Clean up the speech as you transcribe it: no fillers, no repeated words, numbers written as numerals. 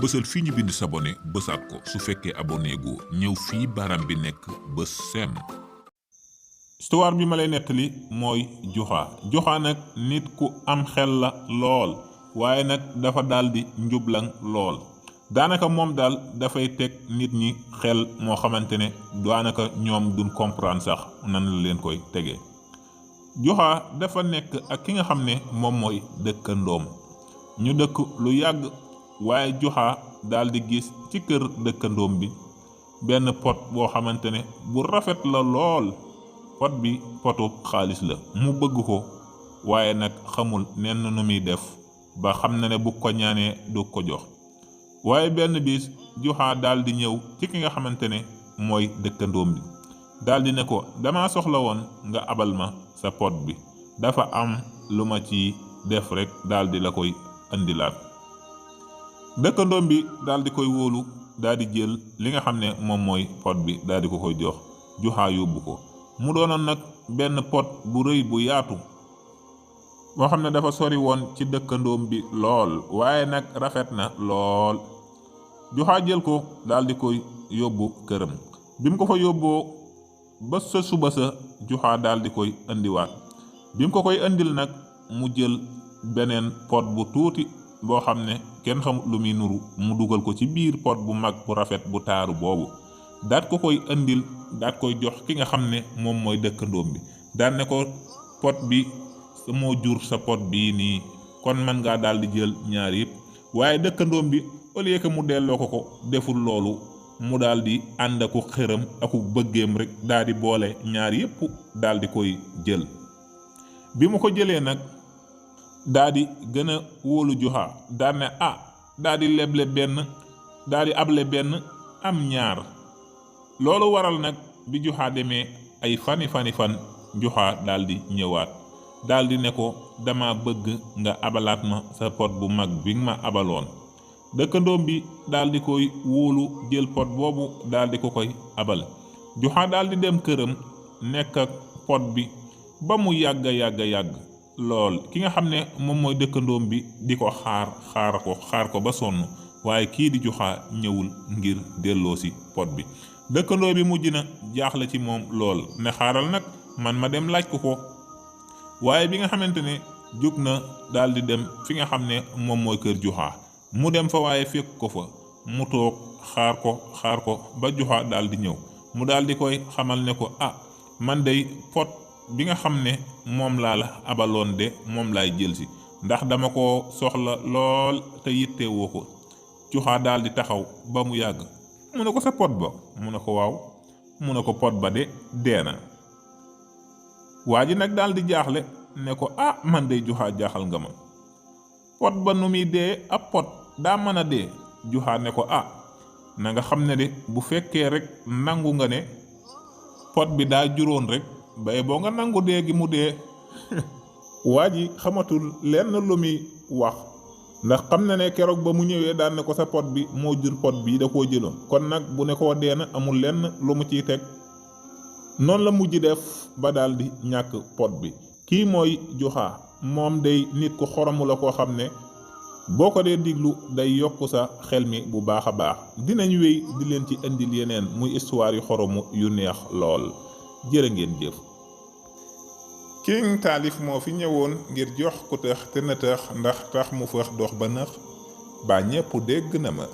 bësal fii ñu bind s'abonné bësaat ko su fekkee abonné gu ñëw fii baram bi nekk bës seen. histoire bi ma lay nettali mooy Juxa nag nit ku am xel la lool waaye nag dafa daldi njublang lool daanaka moom daal dafay teg nit ñi xel moo xamante ne daanaka ñoom duñ comprendre sax nan la leen koy tegee. Juxa dafa nekk ak ki nga xam ne moom mooy dëkkandoom ñu dëkk lu yàgg waaye Juxa daldi gis ci kër dëkkandoom bi benn pot boo xamante ne bu rafet la lool. pot bi potu xaalis la mu bëgg ko waaye nag xamul nenn nu muy def ba xam na ne bu ko ñaanee du ko jox waaye benn bis Juxa daldi ñëw ci ki nga xamante ne mooy dëkkandoom bi daldi ne ko dama soxla woon nga abal ma sa pot bi dafa am lu ma ci def rekk daldi la koy indilaat. dëkkandoom bi daldi koy wóolu daldi jël li nga xam ne moom mooy pot bi daldi ko koy jox Juxa yóbbu ko mu doonoon nag benn pot bu rëy bu yaatu boo xam ne dafa sori woon ci dëkkandoom bi lool waaye nag rafet na lool. Juxa jël ko daldi koy yóbbu këram bi mu ko fa yóbboo ba sa suba sa Juxa daldi koy indiwaat bi mu ko koy indil nag mu jël beneen pot bu tuuti boo xam ne kenn xamut lu muy nuru mu dugal ko ci biir pot bu mag bu rafet bu taaru boobu daat ko koy indil daat koy jox ki nga xam ne moom mooy dëkkandoom bi daan ne ko pot bi moo jur sa pot bii nii kon mën ngaa daldi jël ñaar yëpp waaye dëkkandoom bi au lieu que mu delloo ko deful loolu mu daldi ànd aku xëram aku bëggeem rek daldi boole ñaar yëpp daldi koy jël. bi mu ko jëlee nag daldi gën a wóolu Juxa daan ne daldi leble benn daldi able benn am ñaar. loolu waral nag bi Juxa demee ay fan Juxa daldi ñëwaat daldi ne ko dama bëgg nga abalaat ma sa pot bu mag bi nga ma abaloon. dëkkandoom bi daldi koy wóolu jël pot boobu daldi ko koy abal. Juxa daldi dem këram nekk ak pot bi ba mu yàgg lool ki nga xam ne moom mooy dëkkandoom bi di ko xaar ko ba sonn waaye kii di Juxa ñëwul ngir delloosi pot bi. dëkkandoo bi mujj na jaaxle ci moom lool ne xaaral nag man ma dem laaj ko waaye bi nga xamante ne jóg na daldi dem fi nga xam ne moom mooy kër Juxa mu dem fa waaye fekk ko fa mu toog xaar ko ba Juxa daldi ñëw mu daldi koy xamal ne ko man day pot bi nga xam ne moom laa la abaloon de moom laay jëlsi ndax dama ko soxla lool te yittewoo ko. Juxa daldi taxaw ba mu yàgg mu ne ko sa pot ba mu ne ko waaw mu ne ko pot ba de dee na. waa ji nag daldi jaaxle ne ko man de Juxa jaaxal nga ma pot ba nu muy dee ab pot daa mën a dee. Juxa ne ko na nga xam ne de bu fekkee rek nangu nga ne pot bi daa juróon rek bay boo nga nangu dee gi mu dee. waa ji xamatul lenn lu muy wax ndax xam na ne keroog ba mu ñëwee daan ne ko sa pot bi moo jur pot bi da koo jëloon kon nag bu ne koo dee na amul lenn lu mu ciy teg. noonu la mujj def ba daldi ñàkk pot bi. kii mooy Juxa moom day nit ku xoromu la koo xam ne boo ko dee diglu day yokk sa xel mi bu baax a baax. dinañ wéy di leen ci indil yeneen muy histoire yu xoromu yu neex lool jërë ngeen jëf. King Taalif moo fi ñëwoon ngir jox ku tëx te na tëx ndax tax mu fëx dox ba nëx ba ñépp dégg na ma.